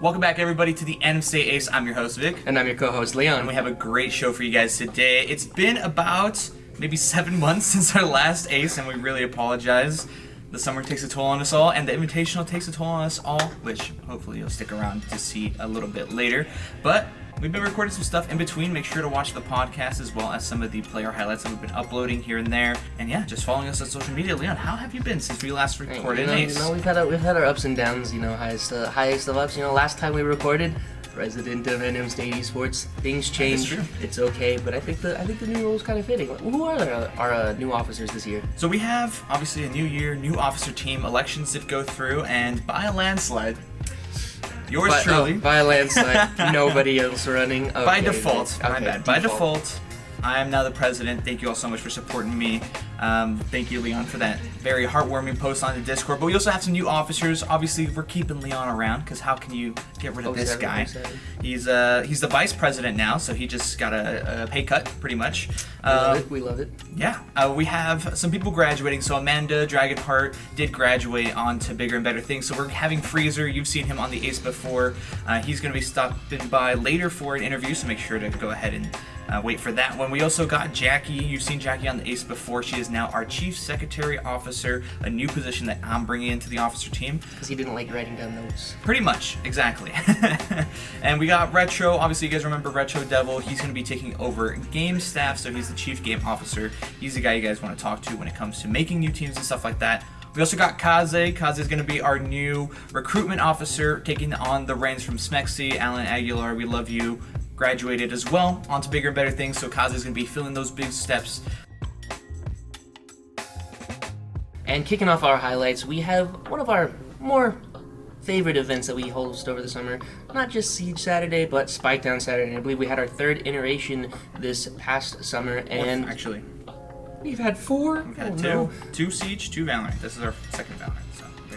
Welcome back, everybody, to the NMSA Ace. I'm your host, Vic. And I'm your co-host, Leon. And we have a great show for you guys today. It's been about maybe 7 months since our last Ace, and we really apologize. The summer takes a toll on us all, and the Invitational takes a toll on us all, which hopefully you'll stick around to see a little bit later. But we've been recording some stuff in between. Make sure to watch the podcast as well as some of the player highlights that we've been uploading here and there. And yeah, just following us on social media. Leon, how have you been since we last recorded Ace? We've had our ups and downs. Highest of ups. Last time we recorded, president of NMSA Esports, things changed. It's okay, but I think the new role is kind of fitting. Who are our new officers this year? So we have obviously a new year, new officer team. Elections did go through, and by a landslide. Yours truly. By a landslide. Nobody else running. Okay, by default. My bad. By default, I am now the president. Thank you all so much for supporting me. Thank you, Leon, for that very heartwarming post on the Discord. But we also have some new officers. Obviously, we're keeping Leon around because how can you get rid of this guy? He's the vice president now, so he just got a pay cut, pretty much. We love it. Yeah. We have some people graduating. So Amanda Dragonheart did graduate on to bigger and better things. So we're having Freezer. You've seen him on the Ace before. He's going to be stopping by later for an interview, so make sure to go ahead and wait for that one. We also got Jackie. You've seen Jackie on the Ace before. She is now our Chief Secretary Officer, a new position that I'm bringing into the officer team. Because he didn't like writing down notes. Pretty much, exactly. And we got Retro. Obviously, you guys remember Retro Devil. He's going to be taking over game staff, so he's the Chief Game Officer. He's the guy you guys want to talk to when it comes to making new teams and stuff like that. We also got Kaze. Kaze is going to be our new recruitment officer, taking on the reins from Smexy. Alan Aguilar, we love you. Graduated as well onto bigger and better things, so Kaze is going to be filling those big steps. And kicking off our highlights, we have one of our more favorite events that we host over the summer. Not just Siege Saturday, but Spike Down Saturday. I believe we had our third iteration this past summer, and actually, we've had four. We've had two Siege, two Valorant. This is our second Valorant.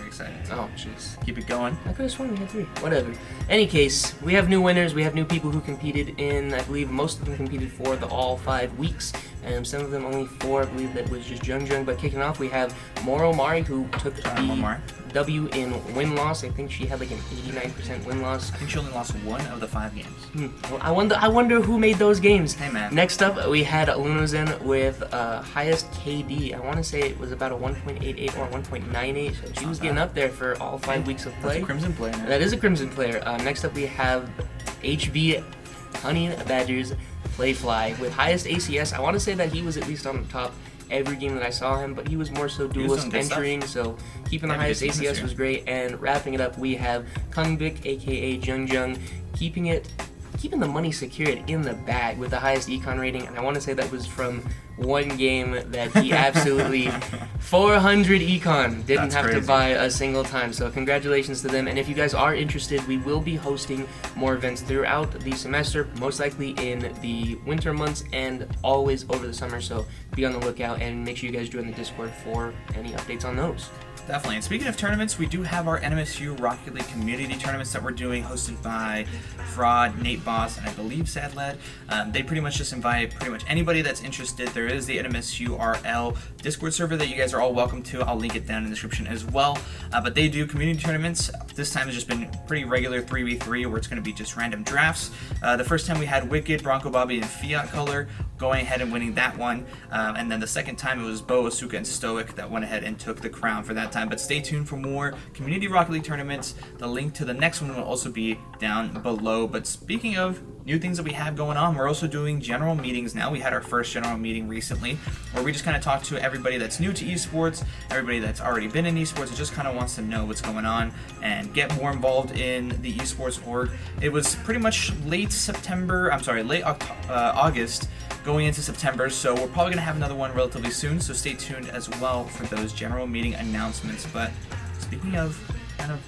Excited. Oh, jeez. Keep it going. I could have sworn we had three. Whatever. Any case, we have new winners. We have new people who competed in, I believe most of them competed for the all 5 weeks. And some of them only 4. I believe that was just Jung. But kicking off, we have Moro Mari, who took the W in win-loss. I think she had like an 89% win-loss. I think she only lost 1 of the 5 games. Well, I wonder who made those games. Hey, man. Next up, we had Lunozen with highest KD. I want to say it was about a 1.88 or 1.98. So she was getting up there for all 5 weeks of play. That's a Crimson player. Man. That is a Crimson player. Next up, we have HB Honey Badgers Playfly with highest ACS. I want to say that he was at least on the top every game that I saw him, but he was more so duelist entering, so keeping the highest ACS was great. And wrapping it up, we have Kungbik, aka Jung, keeping the money secured in the bag with the highest econ rating, and I want to say that was from one game that he absolutely 400 econ didn't have to buy a single time. So congratulations to them. And if you guys are interested, we will be hosting more events throughout the semester, most likely in the winter months and always over the summer. So be on the lookout and make sure you guys join the Discord for any updates on those. Definitely. And speaking of tournaments, we do have our NMSU Rocket League community tournaments that we're doing, hosted by Fraud, Nate Boss, and I believe Sadlad. They pretty much just invite pretty much anybody that's interested. There is the NMSU RL Discord server that you guys are all welcome to. I'll link it down in the description as well. But they do community tournaments. This time has just been pretty regular 3v3, where it's going to be just random drafts. The first time we had Wicked, Bronco Bobby, and Fiat Color going ahead and winning that one. And then the second time it was Bo, Asuka, and Stoic that went ahead and took the crown for that time. But stay tuned for more community Rocket League tournaments. The link to the next one will also be down below. But speaking of new things that we have going on, we're also doing general meetings now. We had our first general meeting recently, where we just kind of talk to everybody that's new to esports, everybody that's already been in esports and just kind of wants to know what's going on and get more involved in the esports org. It was pretty much late August going into September, so we're probably going to have another one relatively soon, so stay tuned as well for those general meeting announcements. But speaking of kind of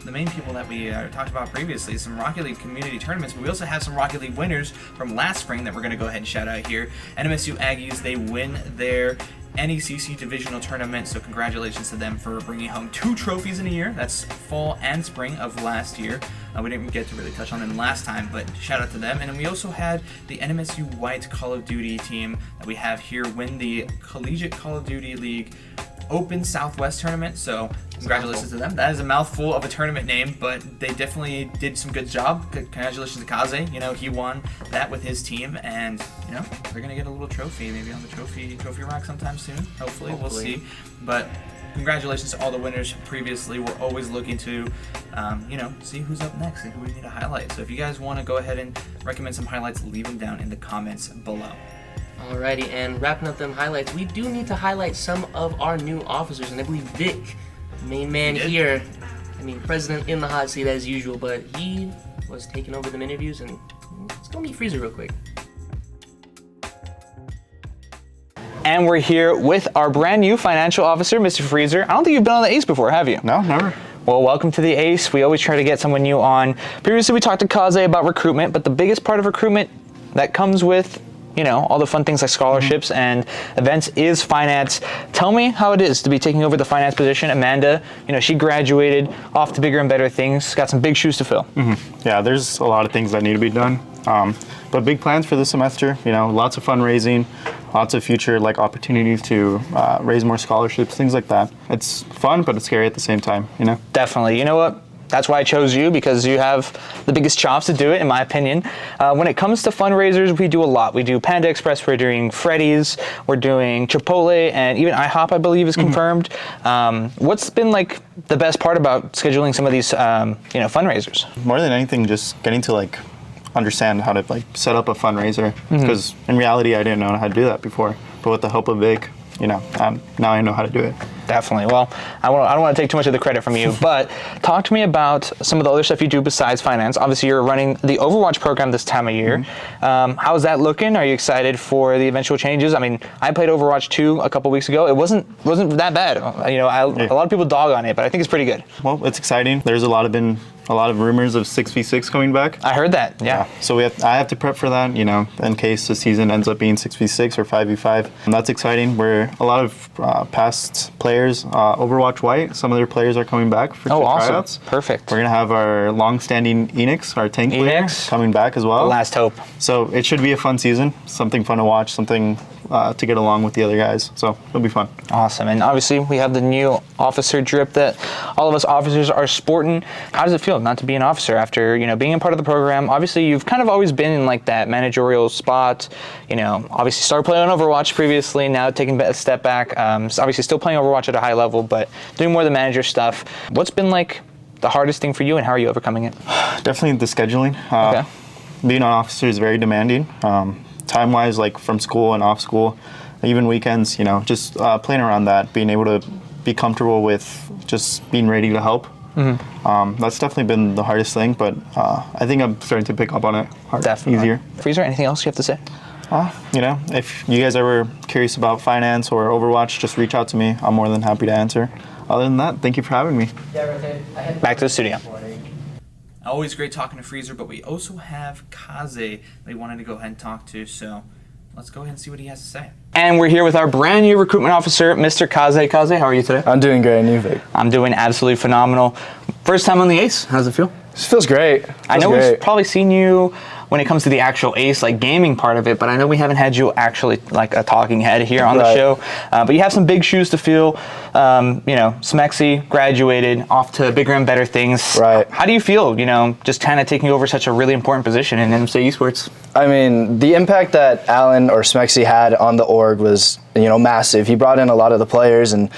the main people that we talked about previously, some Rocket League community tournaments, but we also have some Rocket League winners from last spring that we're going to go ahead and shout out here. NMSU Aggies, they win their NECC divisional tournament, so congratulations to them for bringing home 2 trophies in a year. That's fall and spring of last year. We didn't get to really touch on them last time, but shout out to them. And then we also had the NMSU White Call of Duty team that we have here win the Collegiate Call of Duty League Open Southwest Tournament, so congratulations to them. That is a mouthful of a tournament name, but they definitely did some good job. Congratulations to Kaze. You know, he won that with his team, and you know, they're gonna get a little trophy, maybe on the trophy rack sometime soon. Hopefully, we'll see. But congratulations to all the winners previously. We're always looking to, you know, see who's up next and who we need to highlight. So if you guys want to go ahead and recommend some highlights, leave them down in the comments below. Alrighty, and wrapping up them highlights, we do need to highlight some of our new officers, and I believe Vic, main man here, I mean, president in the hot seat as usual, but he was taking over the interviews, and let's go meet Freezer real quick. And we're here with our brand new financial officer, Mr. Freezer. I don't think you've been on the Ace before, have you? No, never. Well, welcome to the Ace. We always try to get someone new on. Previously, we talked to Kaze about recruitment, but the biggest part of recruitment that comes with, you know, all the fun things like scholarships and events is finance. Tell me how it is to be taking over the finance position. Amanda, you know, she graduated off to bigger and better things, got some big shoes to fill. Yeah, there's a lot of things that need to be done. But big plans for this semester, you know, lots of fundraising, lots of future like opportunities to raise more scholarships, things like that. It's fun, but it's scary at the same time, you know? Definitely. You know what? That's why I chose you, because you have the biggest chops to do it, in my opinion. When it comes to fundraisers, we do a lot. We do Panda Express, we're doing Freddy's, we're doing Chipotle, and even IHOP, I believe, is confirmed. What's been like the best part about scheduling some of these, you know, fundraisers? More than anything, just getting to like understand how to like set up a fundraiser, because in reality, I didn't know how to do that before. But with the help of Vic, you know, now I know how to do it. Definitely. Well, I don't want to take too much of the credit from you, but talk to me about some of the other stuff you do besides finance. Obviously, you're running the Overwatch program this time of year. How's that looking? Are you excited for the eventual changes? I mean, I played Overwatch 2 a couple weeks ago. It wasn't that bad. You know, a lot of people dog on it, but I think it's pretty good. Well, it's exciting. There's a lot of rumors of 6v6 coming back. I heard that. Yeah. So I have to prep for that, you know, in case the season ends up being 6v6 or 5v5. And that's exciting. Where a lot of past players, Overwatch White, some of their players are coming back for tryouts. Perfect. We're gonna have our long-standing Enix, our tank player, coming back as well. Last hope. So it should be a fun season. Something fun to watch. Something to get along with the other guys. So it'll be fun. Awesome. And obviously we have the new officer drip that all of us officers are sporting. How does it feel not to be an officer after, you know, being a part of the program? Obviously you've kind of always been in like that managerial spot, you know, obviously started playing on Overwatch previously, now taking a step back. Obviously still playing Overwatch at a high level, but doing more of the manager stuff. What's been like the hardest thing for you, and how are you overcoming it? Definitely the scheduling. Okay. Being an officer is very demanding. Time-wise, like from school and off school, even weekends, you know, just playing around that, being able to be comfortable with just being ready to help. That's definitely been the hardest thing, but I think I'm starting to pick up on it. Definitely. Easier. Freezer, anything else you have to say? You know, if you guys ever curious about finance or Overwatch, just reach out to me. I'm more than happy to answer. Other than that, thank you for having me. Back to the studio. Always great talking to Freezer, but we also have Kaze that we wanted to go ahead and talk to, so let's go ahead and see what he has to say. And we're here with our brand new recruitment officer, Mr. Kaze. Kaze, how are you today? I'm doing great, and you, Vic? I'm doing absolutely phenomenal. First time on the Ace, how does it feel? It feels great. I know we've probably seen you when it comes to the actual Ace, like gaming part of it, but I know we haven't had you actually like a talking head here on the show. But you have some big shoes to fill. You know, Smexy graduated off to bigger and better things. Right. How do you feel, you know, just kind of taking over such a really important position in NMC Esports? I mean, the impact that Alan or Smexy had on the org was, you know, massive. He brought in a lot of the players, and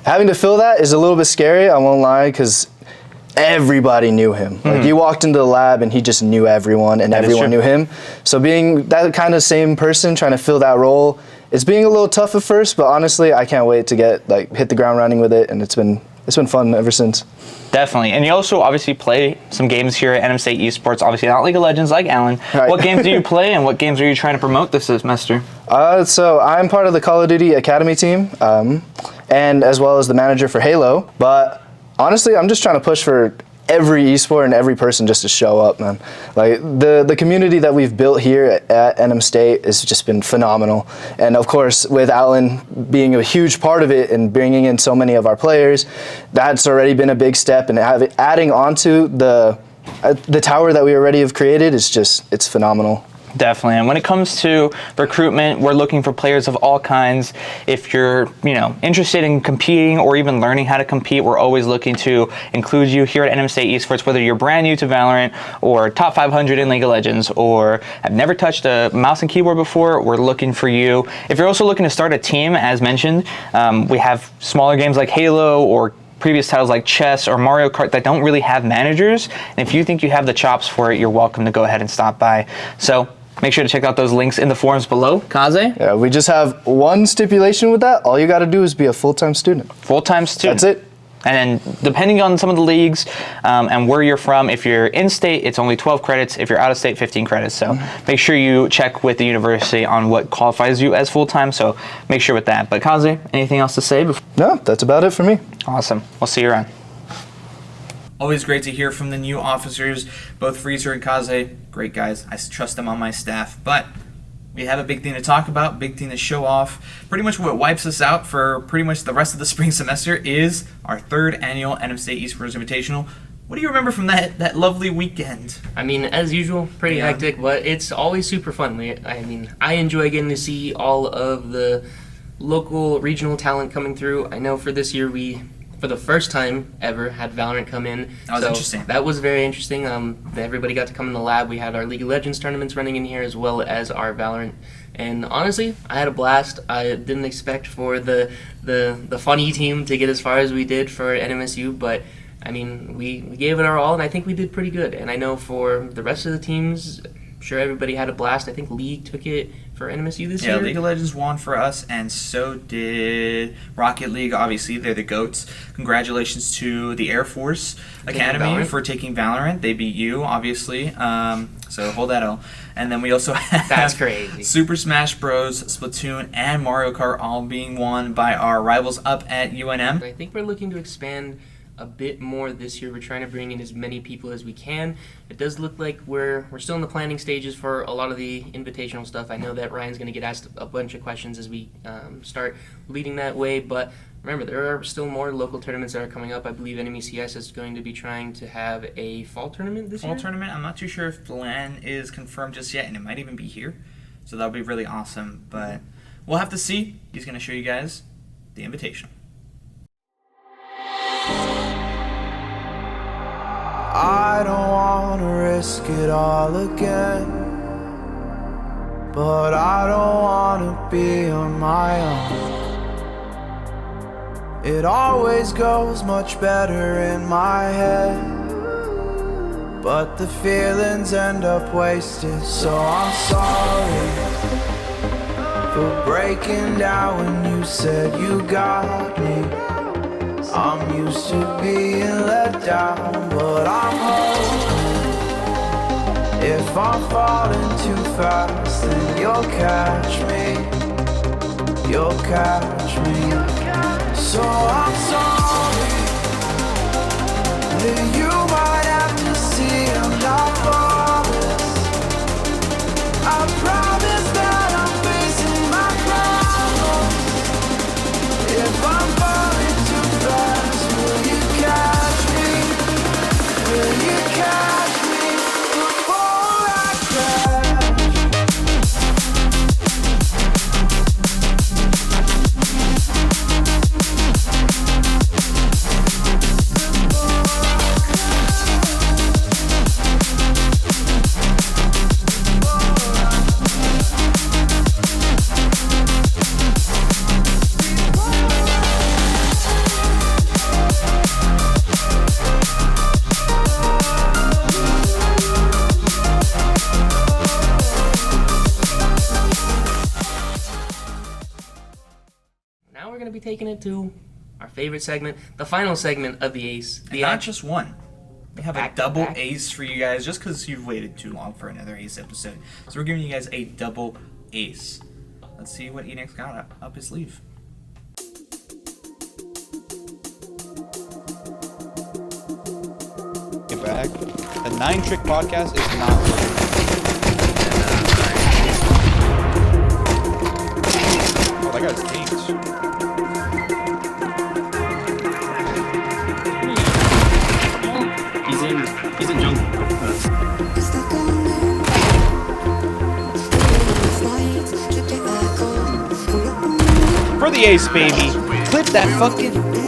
having to fill that is a little bit scary, I won't lie, because everybody knew him. Like, you walked into the lab and he just knew everyone, and everyone knew him. So being that kind of same person trying to fill that role, it's being a little tough at first, but honestly, I can't wait to hit the ground running with it, and it's been fun ever since. Definitely. And you also obviously play some games here at NMC Esports, obviously not League of Legends like Alan. Right. What games do you play, and what games are you trying to promote this semester? So I'm part of the Call of Duty Academy team, and as well as the manager for Halo, but honestly, I'm just trying to push for every esport and every person just to show up, man. Like, the community that we've built here at NM State has just been phenomenal. And of course, with Alan being a huge part of it and bringing in so many of our players, that's already been a big step. And adding onto the tower that we already have created is just, it's phenomenal. Definitely. And when it comes to recruitment, we're looking for players of all kinds. If you're, interested in competing or even learning how to compete, we're always looking to include you here at NMSA Esports, whether you're brand new to Valorant or top 500 in League of Legends or have never touched a mouse and keyboard before, we're looking for you. If you're also looking to start a team, as mentioned, we have smaller games like Halo or previous titles like chess or Mario Kart that don't really have managers. And if you think you have the chops for it, you're welcome to go ahead and stop by. So make sure to check out those links in the forums below. Kaze? Yeah, we just have one stipulation with that. All you got to do is be a full-time student. Full-time student. That's it. And then depending on some of the leagues and where you're from, if you're in-state, it's only 12 credits. If you're out-of-state, 15 credits. So make sure you check with the university on what qualifies you as full-time. So make sure with that. But Kaze, anything else to say? No, that's about it for me. Awesome. We'll see you around. Always great to hear from the new officers, both Freezer and Kaze. Great guys. I trust them on my staff. But we have a big thing to talk about, big thing to show off. Pretty much what wipes us out for pretty much the rest of the spring semester is our 3rd annual NMSA Esports Invitational. What do you remember from that lovely weekend? I mean, as usual, pretty hectic, but it's always super fun. I enjoy getting to see all of the local, regional talent coming through. I know for this year we, for the first time ever, had Valorant come in. That was interesting. That was very interesting. Everybody got to come in the lab. We had our League of Legends tournaments running in here as well as our Valorant. And honestly, I had a blast. I didn't expect for the funny team to get as far as we did for NMSU, but I mean, we gave it our all, and I think we did pretty good. And I know for the rest of the teams, I'm sure everybody had a blast. I think League took it for NMSU this year. Yeah, League of Legends won for us, and so did Rocket League. Obviously, they're the GOATs. Congratulations to the Air Force Academy for taking Valorant. They beat you, obviously. So hold that L. And then we also have That's crazy. Super Smash Bros, Splatoon, and Mario Kart all being won by our rivals up at UNM. I think we're looking to expand a bit more this year. We're trying to bring in as many people as we can. It does look like we're still in the planning stages for a lot of the invitational stuff. I know that Ryan's going to get asked a bunch of questions as we start leading that way, but remember, there are still more local tournaments that are coming up. I believe NMECS is going to be trying to have a fall tournament this year. Fall tournament? I'm not too sure if the LAN is confirmed just yet, and it might even be here. So that'll be really awesome, but we'll have to see. He's going to show you guys the invitation. I don't wanna risk it all again, but I don't wanna be on my own. It always goes much better in my head, but the feelings end up wasted. So I'm sorry for breaking down when you said you got me. I'm used to being let down, but I'm hoping if I'm falling too fast, then you'll catch me. You'll catch me. So I'm sorry that you might have to see I'm not flawless. I promise that I'm facing my problems. If I'm falling too fast, will you catch me? Will you catch me before I crash? Now we're going to be taking it to our favorite segment, the final segment of the Ace. And not just one. We have a Back to double back. ace for you guys just because you've waited too long for another ace episode. So we're giving you guys a double ace. Let's see what Enix got up his sleeve. Get back. The 9-Trick podcast is not. Oh, that guy's tanked. He's in jungle. for the ace, baby. Clip that fucking...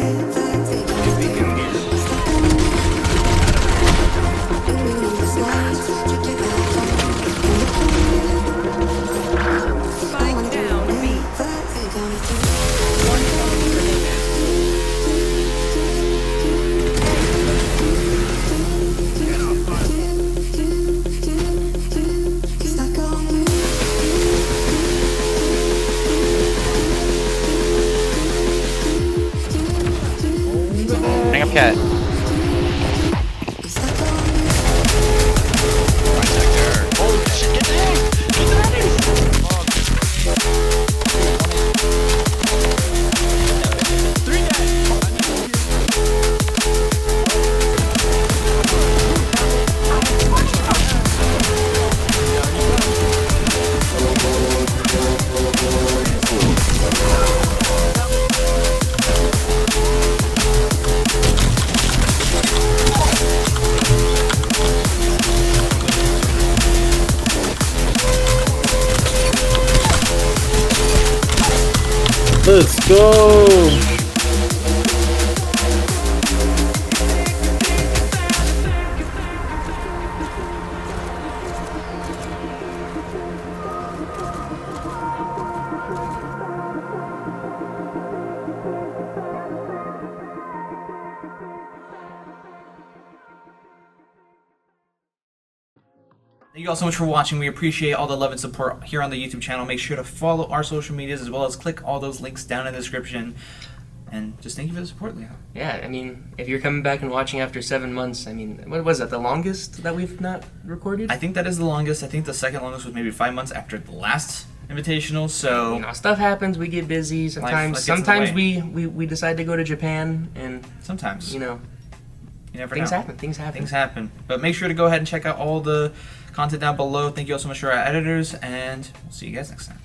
Bring up cat. Let's go! Thank you all so much for watching. We appreciate all the love and support here on the YouTube channel. Make sure to follow our social medias as well as click all those links down in the description. And just thank you for the support, Leo. Yeah, I mean, if you're coming back and watching after 7 months, I mean, what was that, the longest that we've not recorded? I think that is the longest. I think the second longest was maybe 5 months after the last Invitational, so... You know, stuff happens, we get busy, sometimes we decide to go to Japan, and... Sometimes. You know, you never things know. happen, things happen. Things happen. But make sure to go ahead and check out all the content down below. Thank you all so much for our editors, and we'll see you guys next time.